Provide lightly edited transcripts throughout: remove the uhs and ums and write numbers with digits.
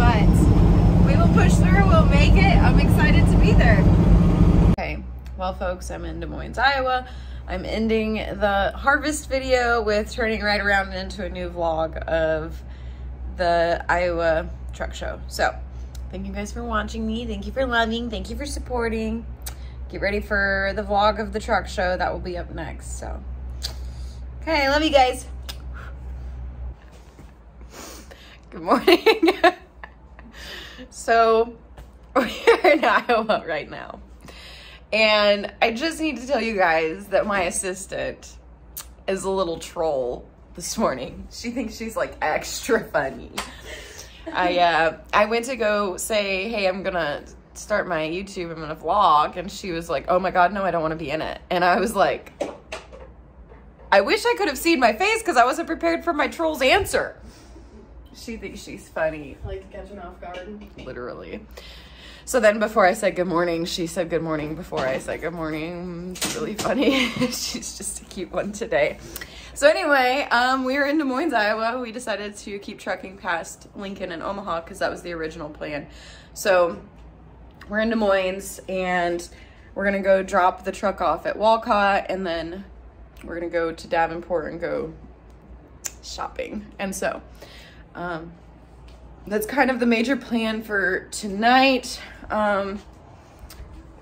but we will push through, we'll make it. I'm excited to be there. Okay, well folks, I'm in Des Moines, Iowa. I'm ending the harvest video with turning right around into a new vlog of the Iowa truck show. So thank you guys for watching me. Thank you for loving. Thank you for supporting. Get ready for the vlog of the truck show. That will be up next. So, okay, love you guys. Good morning. So we're in Iowa right now. And I just need to tell you guys that my assistant is a little troll this morning. She thinks she's like extra funny. I went to go say, hey, I'm gonna start my YouTube, I'm gonna vlog, and she was like, oh my god, no, I don't want to be in it. And I was like, I wish I could have seen my face because I wasn't prepared for my troll's answer. She thinks she's funny. I like to catch me off guard. Literally. So then before I said good morning, she said good morning before I said good morning. It's really funny. She's just a cute one today. So anyway, we were in Des Moines, Iowa. We decided to keep trucking past Lincoln and Omaha because that was the original plan. So we're in Des Moines and we're gonna go drop the truck off at Walcott, and then we're gonna go to Davenport and go shopping. And so that's kind of the major plan for tonight.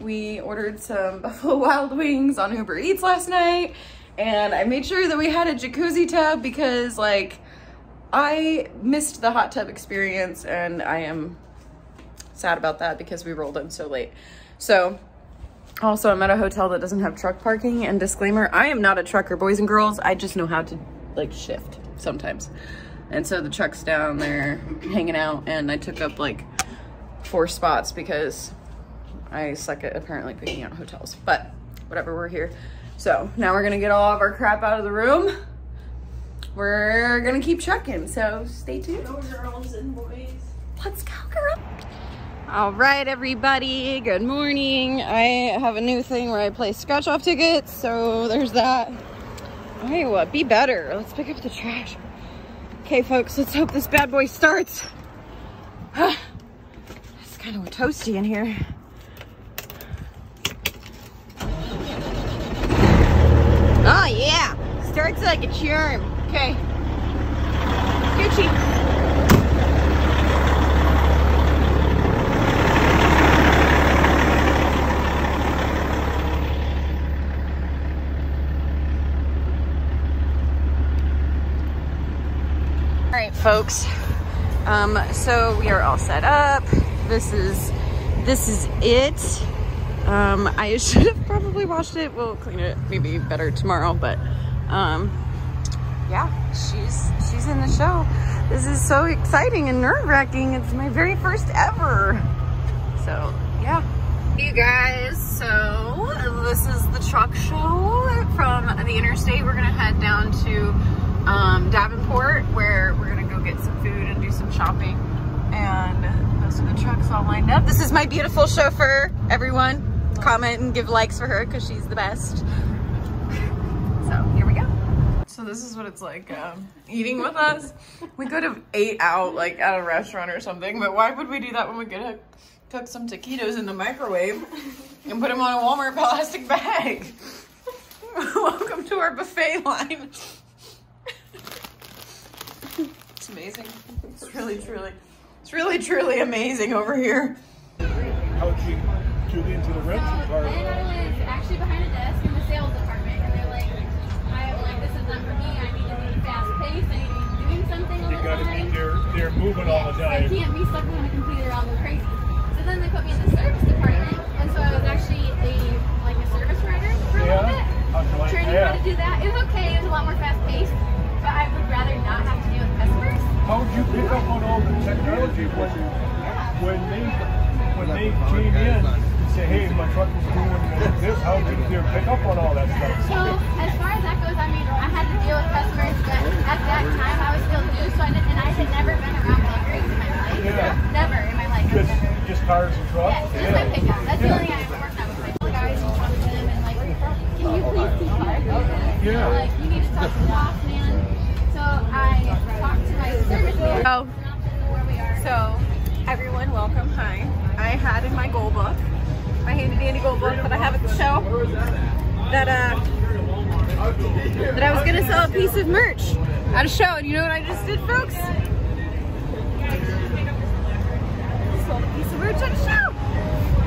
We ordered some Buffalo Wild Wings on Uber Eats last night, and I made sure that we had a jacuzzi tub because like I missed the hot tub experience and I am sad about that because we rolled in so late. So also I'm at a hotel that doesn't have truck parking, and disclaimer, I am not a trucker, boys and girls. I just know how to like shift sometimes. And so the truck's down there hanging out, and I took up like 4 spots because I suck at apparently picking out hotels, but whatever, we're here. So now we're gonna get all of our crap out of the room. We're gonna keep trucking, so stay tuned. Go girls and boys. Let's go, girl. All right, everybody, good morning. I have a new thing where I play scratch off tickets, so there's that. Iowa, be better. Let's pick up the trash. Okay, folks, let's hope this bad boy starts. It's kind of toasty in here. Oh, yeah. Starts like a charm. Okay. Gucci. All right, folks. So we are all set up. This is it. I should have probably washed it. We'll clean it maybe better tomorrow, but yeah, she's in the show. This is so exciting and nerve-wracking. It's my very first ever. So yeah. You guys, so this is the truck show from the interstate. We're gonna head down to Davenport, where we're gonna go get some food and do some shopping. And those are the trucks all lined up. This is my beautiful chauffeur, everyone. Comment and give likes for her because she's the best. So here we go. So this is what it's like eating with us. We could have ate out like at a restaurant or something, but why would we do that when we could have cooked some taquitos in the microwave and put them on a Walmart plastic bag? Welcome to our buffet line. It's amazing. It's really truly amazing over here. How'd you tune into the rental car? And I was actually behind a desk in the sales department, and they're like, this is not for me. I need to be fast paced. I need to be doing something all the time. They're moving all the time. I can't be stuck behind a computer all go crazy. So then they put me in the service department, and so I was actually a service writer for a little bit. Training how to do that. It was okay. It was a lot more fast paced, but I would rather not have to deal with customers. How did you pick up on all the technology when they came in and say, hey, my truck is doing this? How did you pick up on all that stuff? So as far as that goes, I mean, I had to deal with customers, but at that time I was still new, so I had never been around luxuries in my life. Yeah. Never in my life. Just cars and trucks? Yes, just my pickup. That's the only thing I ever worked on with my guys and talk to them and like, can you please keep parking? Yeah. Like, you need to talk to the boss man. So I talked to my service manager. Oh. Where we are. So Everyone, welcome. Hi. I had in my goal book, my handy dandy goal book that I have at the show, that I was gonna sell a piece of merch at a show, and you know what I just did, folks? Sold a piece of merch at a show.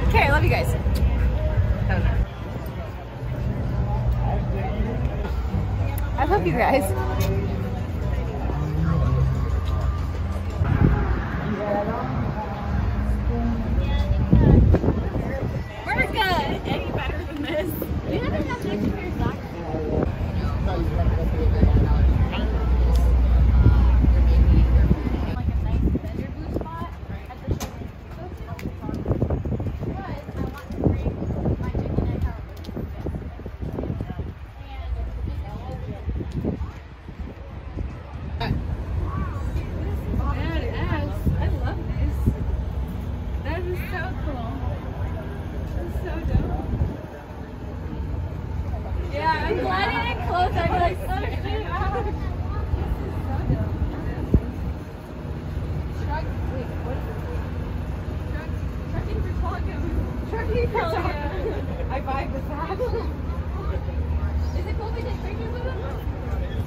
Okay, I love you guys. I love you guys. We're good. Any better than this? You never have an extra pair of socks. Like a nice bender boost spot at the show. But I want to bring my chicken egg power boost. Badass. I love this. That is so cool. That's so dope. Yeah, I'm glad it didn't close. I'd be like, oh shit. This is so dope. Truck, wait, what is it? Trucking for Tonga. Trucking for Tonga. I vibe with that. Is it cool if we take pictures with them?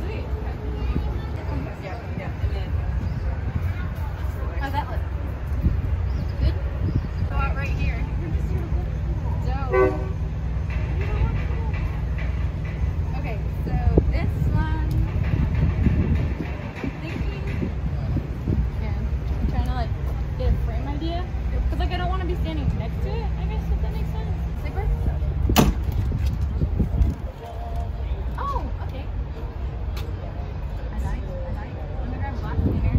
Sweet. Yeah. How's that look? Good? Go out right here. Dope. Okay, so this one, I'm thinking, yeah, I'm trying to like get a frame idea, because like I don't want to be standing next to it, I guess, if that makes sense. Sleeper? Oh, okay. I like. Let me grab a box in here.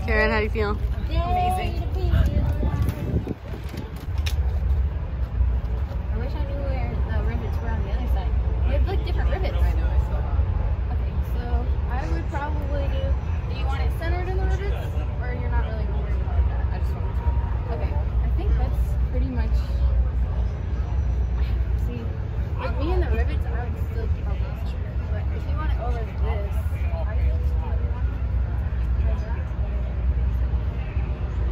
Karen, how do you feel? Amazing. I wish I knew where the rivets were on the other side. They have like different rivets. I know, I saw that. Okay, so I would probably do you want it centered in the rivets? Or you're not really worried about that? I just want it to. Okay, I think that's pretty much. See, with me and the rivets, I would still probably. But if you want it over this,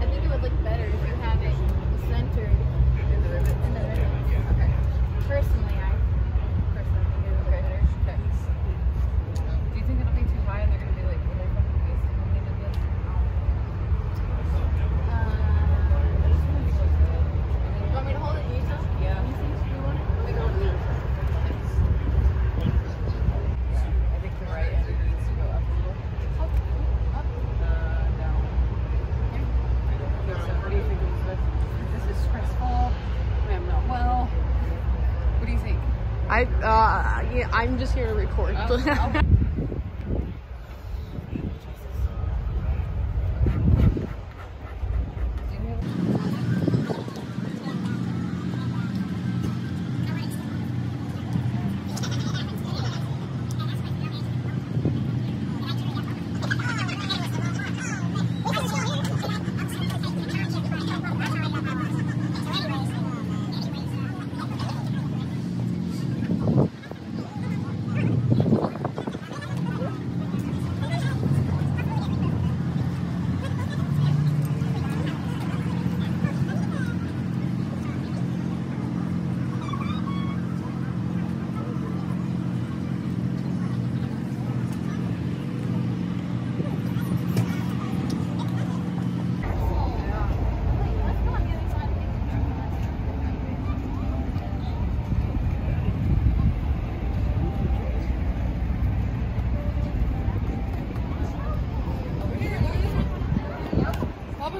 I think it would look better if you have it centered in the rivet. Okay. Personally, I think it would look better. Okay. Do you think it'll be too high and they're gonna be like really fucking wasted when they did this? You want me to hold it? You tell? Yeah. You want it? Let me go with me. I think you're right. And it needs to go up a little. Up. Down. So what do you think of this? This is stressful. I'm not well. What do you think? Yeah, I'm just here to record.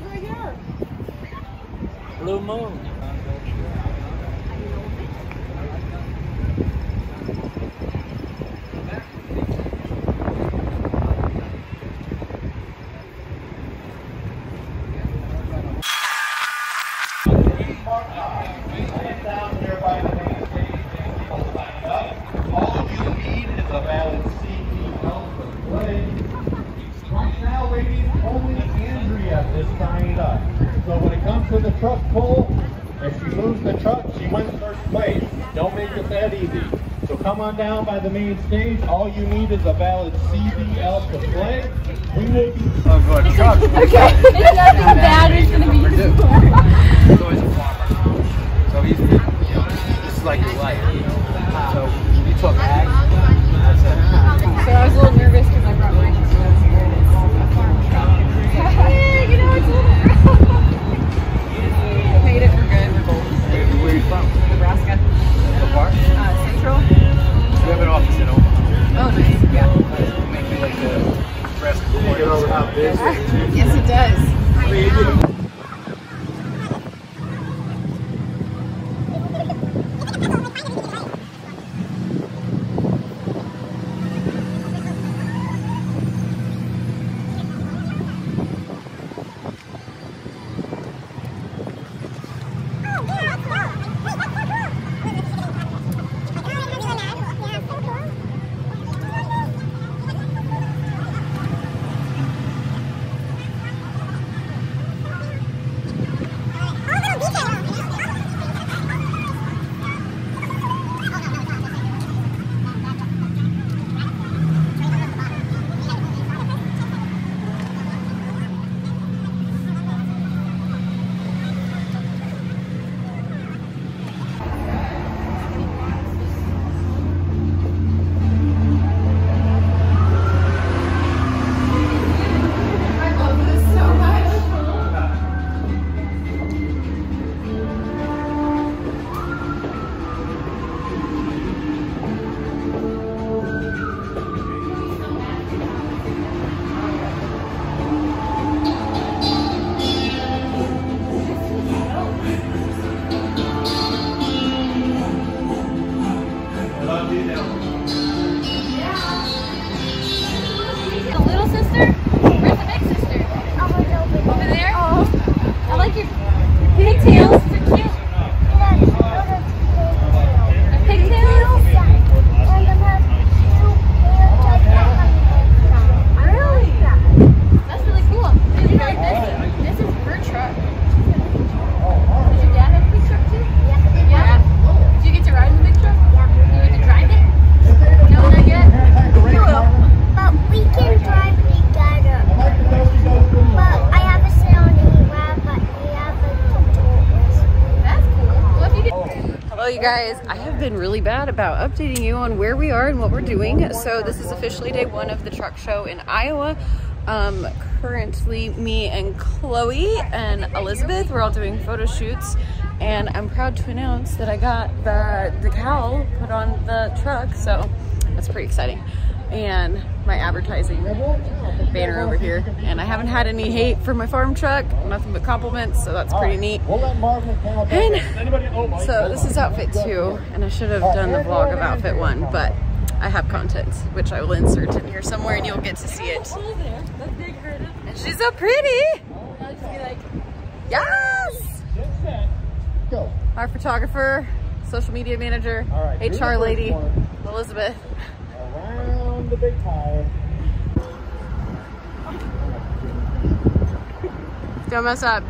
look right here. Blue moon. So when it comes to the truck pull, if she moves the truck, she wins first place. Don't make it that easy. So come on down by the main stage. All you need is a valid CDL to play. We will be... Oh, good. Okay. It's nothing bad. It's going to be He's always a farmer. So he's, this is like his life. So he took ag. That's it. So I was a little nervous because I brought my sister here and it's a farm truck. Yeah, you know, it's a little rough. Made it, we're good, we're both. Where are you from? Nebraska. What part? Central. We have an office in Omaha. Oh, nice. Yeah. Make me like the rest of the morning. Yes, it does. You guys, I have been really bad about updating you on where we are and what we're doing. So this is officially day one of the truck show in Iowa. Currently me and Chloe and Elizabeth, we're all doing photo shoots, and I'm proud to announce that I got the decal put on the truck, so that's pretty exciting. And my advertising banner over here, and I haven't had any hate for my farm truck, nothing but compliments, so that's pretty neat. And so this is outfit 2, and I should have done the vlog of outfit 1, but I have content which I will insert in here somewhere and you'll get to see it. And she's so pretty. Yes. Our photographer, social media manager, HR lady, Elizabeth. Around the big tire. Don't mess up.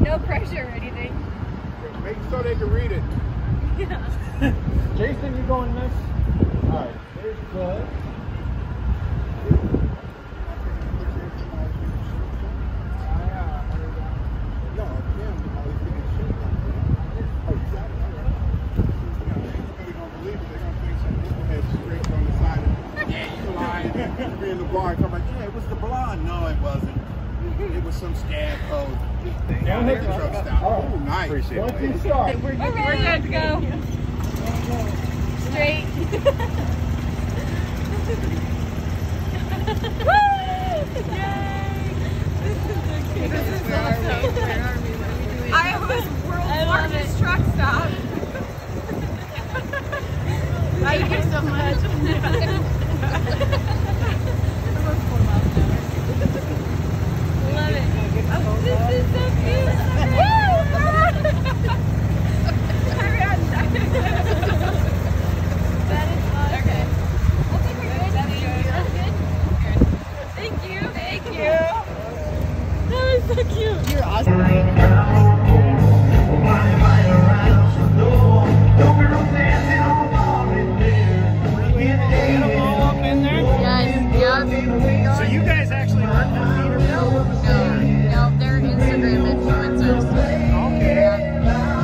No pressure or anything. Make so they can read it. Yeah. Jason, you going next? All right, there's Bud. In the bar, I'm like, yeah, it was the blonde. No, it wasn't. It was some scab code. Down The truck stop. Oh, nice. Appreciate it. Start. We're good to go. Straight. Woo! Yay! so cute. You're awesome. So you guys actually work for Peterbilt? No, they're Instagram influencers. Okay.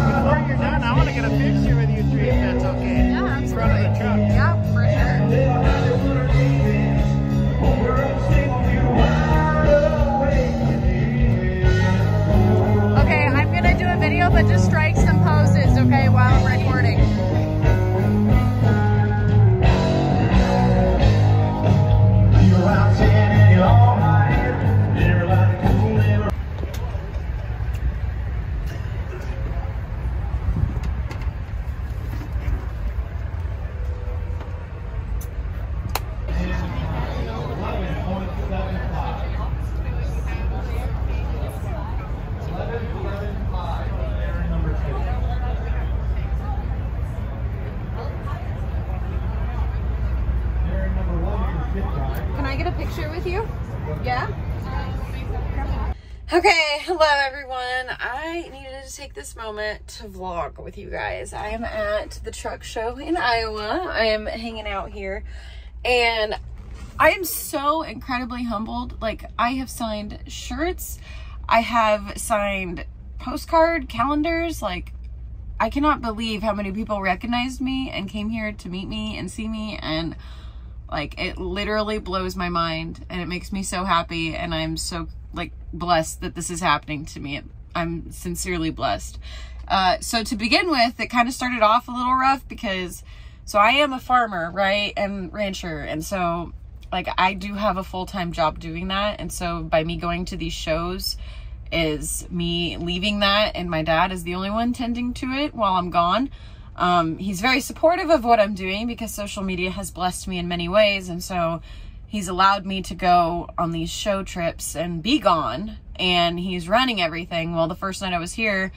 Before you're done, I want to get a picture with you three if that's okay. Yeah, In front of the truck. Yeah, for sure. Okay, I'm gonna do a video, but just strike some poses, okay, while I'm recording. Can I get a picture with you? Yeah? Okay, hello everyone. I needed to take this moment to vlog with you guys. I am at the truck show in Iowa. I am hanging out here and I am so incredibly humbled. Like, I have signed shirts. I have signed postcard calendars. Like, I cannot believe how many people recognized me and came here to meet me and see me, and like, it literally blows my mind and it makes me so happy, and I'm so like blessed that this is happening to me. I'm sincerely blessed. So to begin with, it kind of started off a little rough because, so I am a farmer, right, and rancher, and so like I do have a full-time job doing that, and so by me going to these shows is me leaving that, and my dad is the only one tending to it while I'm gone. He's very supportive of what I'm doing because social media has blessed me in many ways, and so he's allowed me to go on these show trips and be gone, and he's running everything. Well, the first night I was here,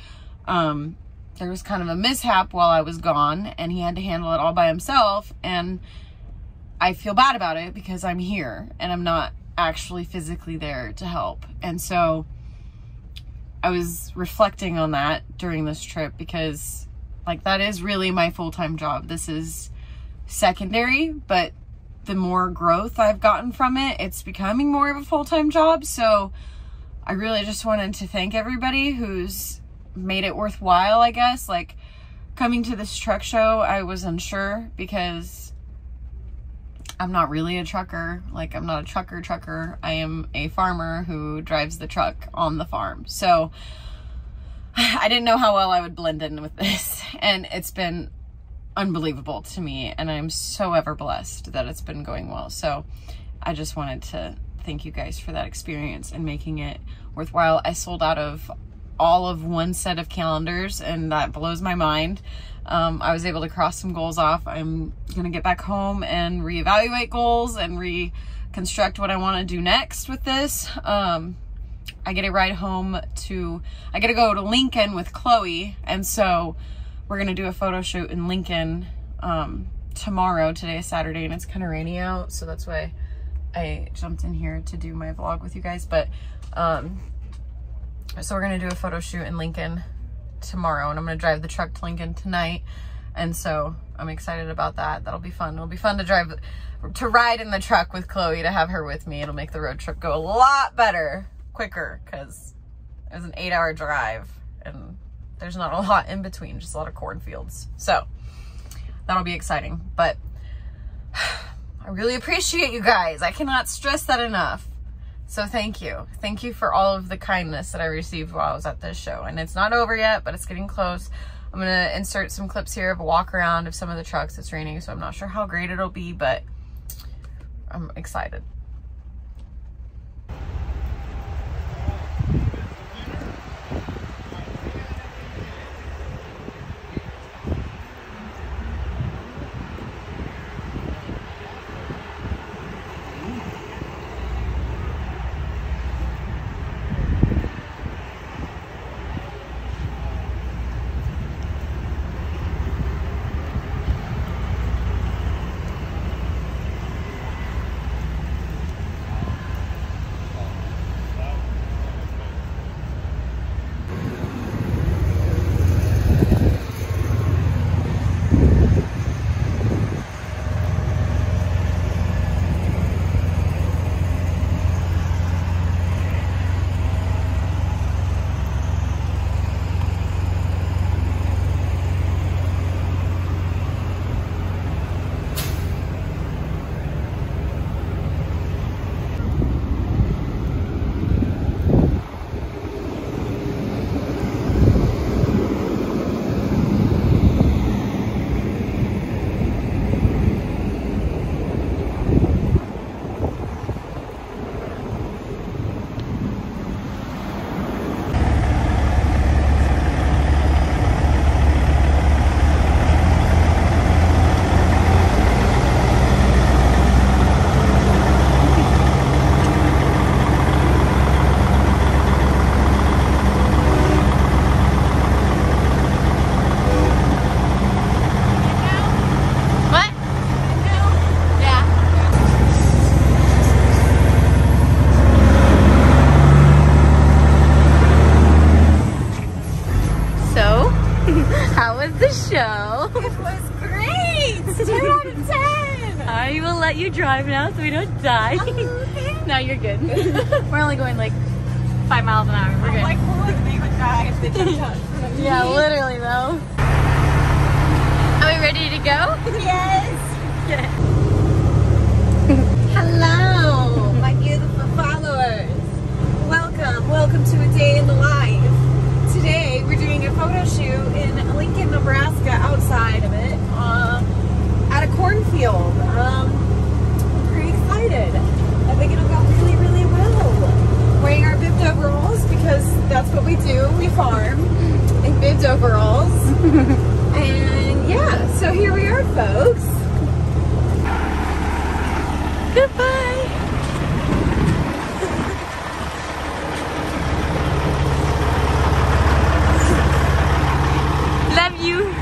there was kind of a mishap while I was gone, and he had to handle it all by himself, and I feel bad about it because I'm here and I'm not actually physically there to help. And so I was reflecting on that during this trip because, like, that is really my full-time job. This is secondary, but the more growth I've gotten from it, it's becoming more of a full-time job. So I really just wanted to thank everybody who's made it worthwhile, I guess. Like, coming to this truck show, I was unsure because I'm not really a trucker. Like, I'm not a trucker. I am a farmer who drives the truck on the farm. So I didn't know how well I would blend in with this, and it's been unbelievable to me, and I'm so ever blessed that it's been going well. So I just wanted to thank you guys for that experience and making it worthwhile. I sold out of all of one set of calendars, and that blows my mind. I was able to cross some goals off. I'm gonna get back home and reevaluate goals and reconstruct what I want to do next with this. I get a ride home to, I get to go to Lincoln with Chloe, and so we're gonna do a photo shoot in Lincoln tomorrow. Today is Saturday and it's kind of rainy out, so that's why I jumped in here to do my vlog with you guys. But so we're gonna do a photo shoot in Lincoln tomorrow, and I'm gonna drive the truck to Lincoln tonight, and so I'm excited about that. That'll be fun. It'll be fun to ride in the truck with Chloe, to have her with me. It'll make the road trip go a lot better, quicker, because it was an 8-hour drive and there's not a lot in between, just a lot of cornfields. So that'll be exciting. But I really appreciate you guys. I cannot stress that enough. So thank you. Thank you for all of the kindness that I received while I was at this show. And it's not over yet, but it's getting close. I'm gonna insert some clips here of a walk around of some of the trucks. It's raining, so I'm not sure how great it'll be, but I'm excited. let you drive now so we don't die. No, you're good. We're only going like 5 miles an hour. We're good. Like, who would they would die if they jumped out? Yeah, literally though. Are we ready to go? Yes. Yeah. Hello, my beautiful followers. Welcome to a day in the life. Today we're doing a photo shoot in Lincoln, Nebraska, outside of it, at a cornfield. I'm pretty excited. I think it'll go really, really well. Wearing our bibbed overalls because that's what we do. We farm in bibbed overalls. And yeah, so here we are, folks. Goodbye. Love you.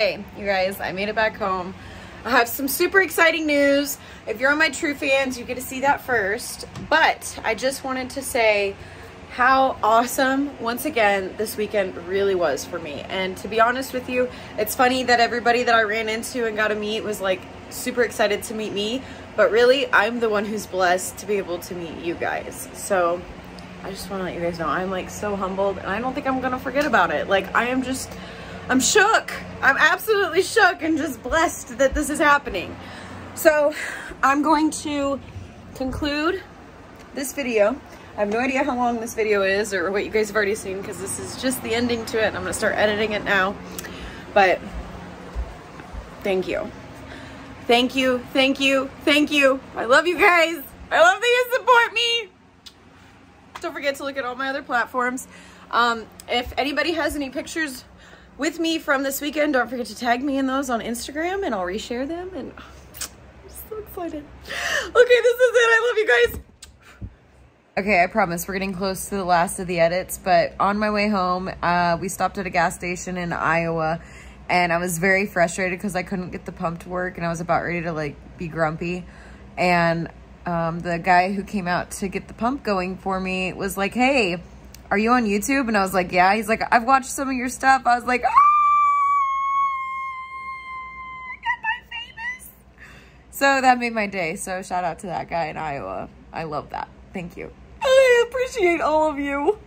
Hey, you guys, I made it back home. I have some super exciting news. If you're on my True Fans, you get to see that first. But I just wanted to say how awesome, once again, this weekend really was for me. And to be honest with you, it's funny that everybody that I ran into and got to meet was like super excited to meet me. But really, I'm the one who's blessed to be able to meet you guys. So I just want to let you guys know I'm like so humbled, and I don't think I'm going to forget about it. Like, I'm shook. I'm absolutely shook and just blessed that this is happening. So I'm going to conclude this video. I have no idea how long this video is or what you guys have already seen, because this is just the ending to it. I'm gonna start editing it now. But thank you. Thank you, thank you, thank you. I love you guys. I love that you support me. Don't forget to look at all my other platforms. If anybody has any pictures with me from this weekend, don't forget to tag me in those on Instagram and I'll reshare them. And I'm so excited. Okay, this is it. I love you guys. Okay, I promise we're getting close to the last of the edits, but on my way home, we stopped at a gas station in Iowa, and I was very frustrated because I couldn't get the pump to work, and I was about ready to like be grumpy. And the guy who came out to get the pump going for me was like, "Hey, are you on YouTube?" And I was like, "Yeah." He's like, "I've watched some of your stuff." I was like, "Ah, am I famous?" So that made my day. So shout out to that guy in Iowa. I love that. Thank you. I appreciate all of you.